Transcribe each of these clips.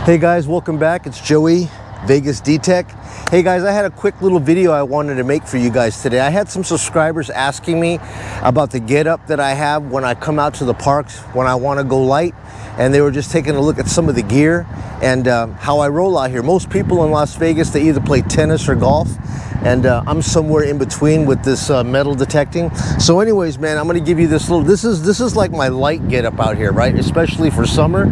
Hey guys, welcome back. It's Joey, Vegas D-Tech. Hey guys, I had a quick little video I wanted to make for you guys today. I had some subscribers asking me about the getup that I have when I come out to the parks when I want to go light, and they were just taking a look at some of the gear and how I roll out here. Most people in Las Vegas, they either play tennis or golf, and I'm somewhere in between with this metal detecting. So anyways, man, I'm gonna give you this little, this is like my light getup out here, right? Especially for summer.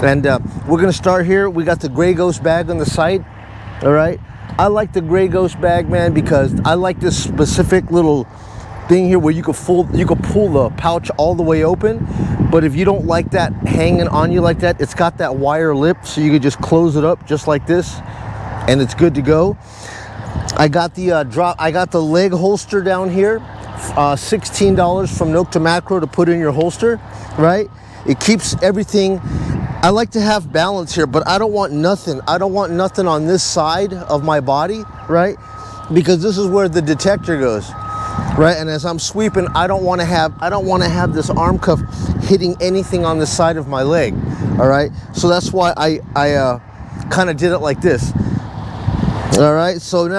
And we're gonna start here. We got the Gray Ghost bag on the side, all right? I like the Gray Ghost bag, man, because I like this specific little thing here where you could pull the pouch all the way open. But if you don't like that hanging on you like that, it's got that wire lip, so you could just close it up just like this, and it's good to go. I got the I got the leg holster down here, $16 from Nokta Makro to put in your holster, right? It keeps everything. I like to have balance here, but I don't want nothing. I don't want nothing on this side of my body, right? Because this is where the detector goes, right? And as I'm sweeping, I don't want to have this arm cuff hitting anything on the side of my leg, all right? So that's why I kind of did it like this. All right, so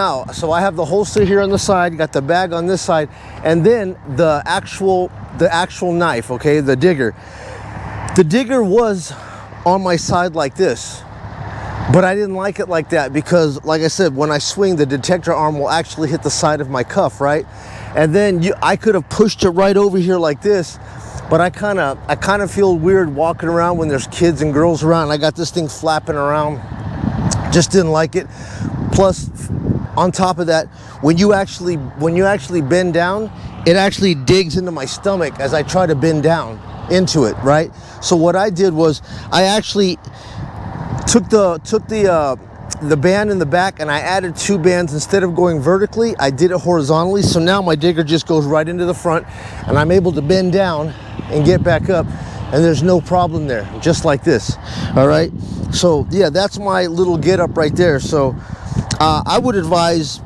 I have the holster here on the side, got the bag on this side, and then the actual knife, okay, the digger. The digger was on my side like this, but I didn't like it like that because, like I said, when I swing, the detector arm will actually hit the side of my cuff, right? And then I could have pushed it right over here like this, but I kind of feel weird walking around when there's kids and girls around. I got this thing flapping around. Just didn't like it. Plus, on top of that, when you actually bend down, it actually digs into my stomach as I try to bend down into it, right? So what I did was I actually took the band in the back and I added 2 bands. Instead of going vertically, I did it horizontally. So now my digger just goes right into the front and I'm able to bend down and get back up, and there's no problem there, just like this. All right, so yeah, that's my little get up right there. So I would advise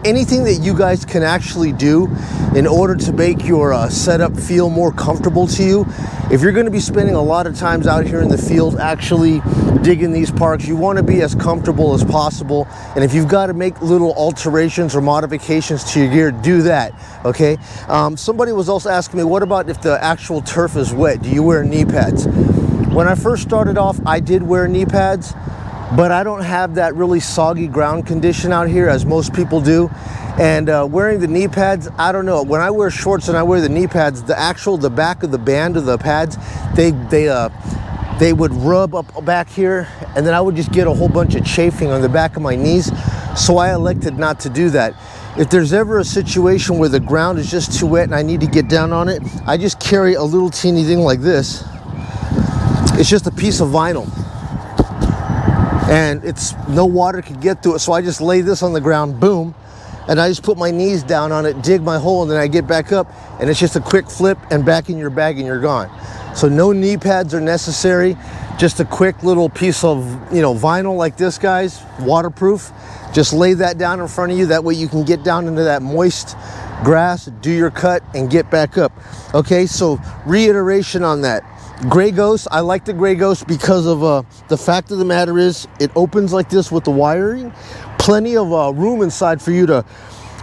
anything that you guys can actually do in order to make your setup feel more comfortable to you. If you're going to be spending a lot of times out here in the field actually digging these parks, you want to be as comfortable as possible. And if you've got to make little alterations or modifications to your gear, do that, okay? Somebody was also asking me, what about if the actual turf is wet? Do you wear knee pads? When I first started off, I did wear knee pads, but I don't have that really soggy ground condition out here as most people do. And wearing the knee pads, I don't know. When I wear shorts and I wear the knee pads, the back of the band of the pads, they would rub up back here, and then I would just get a whole bunch of chafing on the back of my knees. So I elected not to do that. If there's ever a situation where the ground is just too wet and I need to get down on it, I just carry a little teeny thing like this. It's just a piece of vinyl, and it's no water can get through it, so I just lay this on the ground, boom, and I just put my knees down on it, dig my hole, and then I get back up, and it's just a quick flip and back in your bag and you're gone. So no knee pads are necessary, just a quick little piece of, vinyl like this, guys, waterproof. Just lay that down in front of you, that way you can get down into that moist grass, do your cut, and get back up. Okay, so reiteration on that. Gray Ghost, I like the Gray Ghost because of the fact of the matter is it opens like this with the wiring. Plenty of room inside for you to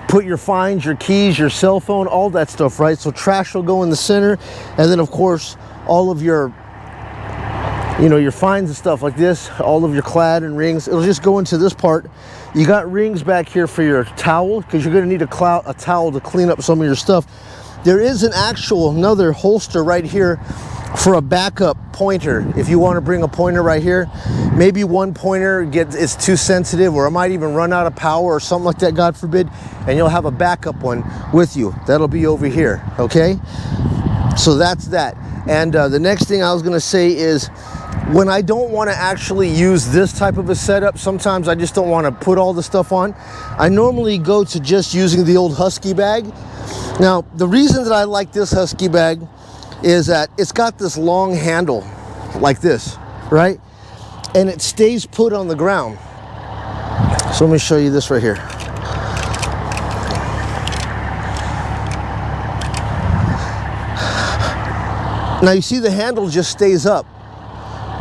put your fines, your keys, your cell phone, all that stuff, right? So trash will go in the center, and then of course all of your your fines and stuff like this, all of your clad and rings, it'll just go into this part. You got rings back here for your towel, because you're going to need a towel to clean up some of your stuff. There is another holster right here for a backup pointer. If you want to bring a pointer right here, maybe one pointer is too sensitive, or it might even run out of power or something like that, God forbid, and you'll have a backup one with you. That'll be over here, okay? So that's that. And the next thing I was going to say is, when I don't want to actually use this type of a setup, sometimes I just don't want to put all the stuff on, I normally go to just using the old Husky bag. Now, the reason that I like this Husky bag is that it's got this long handle like this, right? And it stays put on the ground. So let me show you this right here. Now you see the handle just stays up.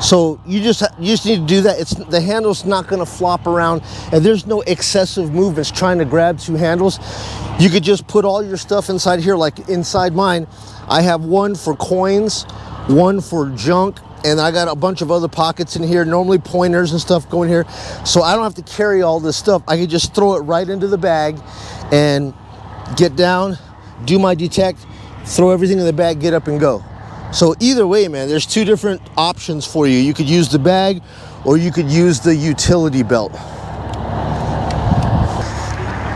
So you just need to do that. The handle's not going to flop around, and there's no excessive movements trying to grab two handles. You could just put all your stuff inside here, like inside mine. I have one for coins, one for junk, and I got a bunch of other pockets in here, normally pointers and stuff going here. So I don't have to carry all this stuff. I could just throw it right into the bag and get down, do my detect, throw everything in the bag, get up and go. So either way, man, there's two different options for you. You could use the bag or you could use the utility belt.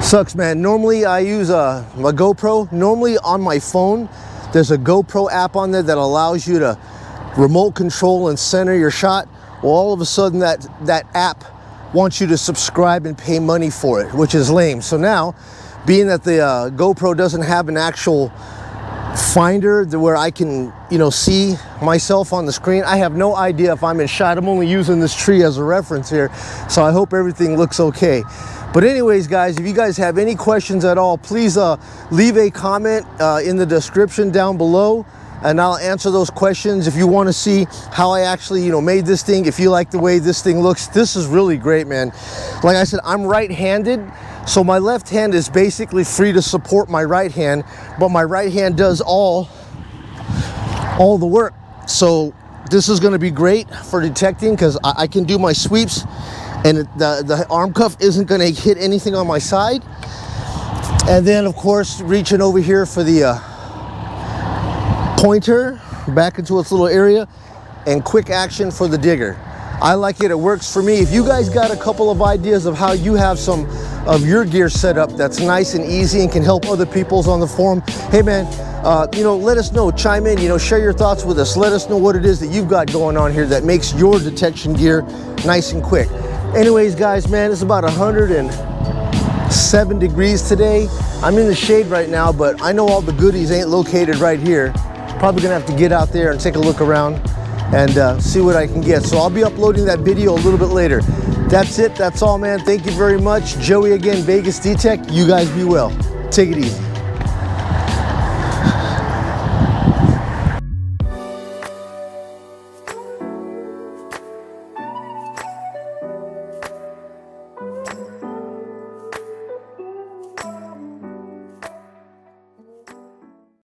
Sucks, man. Normally I use my GoPro. Normally on my phone, there's a GoPro app on there that allows you to remote control and center your shot. Well, all of a sudden that app wants you to subscribe and pay money for it, which is lame. So now, being that the GoPro doesn't have an actual finder where I can, you know, see myself on the screen, I have no idea if I'm in shot. I'm only using this tree as a reference here, so I hope everything looks okay. But anyways, guys, if you guys have any questions at all, please leave a comment in the description down below, and I'll answer those questions. If you want to see how I actually, you know, made this thing, if you like the way this thing looks, this is really great, man. Like I said, I'm right-handed, so my left hand is basically free to support my right hand, but my right hand does all the work. So this is going to be great for detecting, because I can do my sweeps, and the arm cuff isn't going to hit anything on my side. And then, of course, reaching over here for the pointer back into its little area, and quick action for the digger. I like it. It works for me. If you guys got a couple of ideas of how you have some of your gear set up that's nice and easy and can help other people's on the forum, hey man, you know, let us know. Chime in, you know, share your thoughts with us. Let us know what it is that you've got going on here that makes your detection gear nice and quick. Anyways, guys, man, it's about 107 degrees today. I'm in the shade right now, but I know all the goodies ain't located right here. Probably gonna have to get out there and take a look around and see what I can get. So I'll be uploading that video a little bit later. That's it. That's all, man. Thank you very much. Joey again, Vegas D-Tech. You guys be well. Take it easy.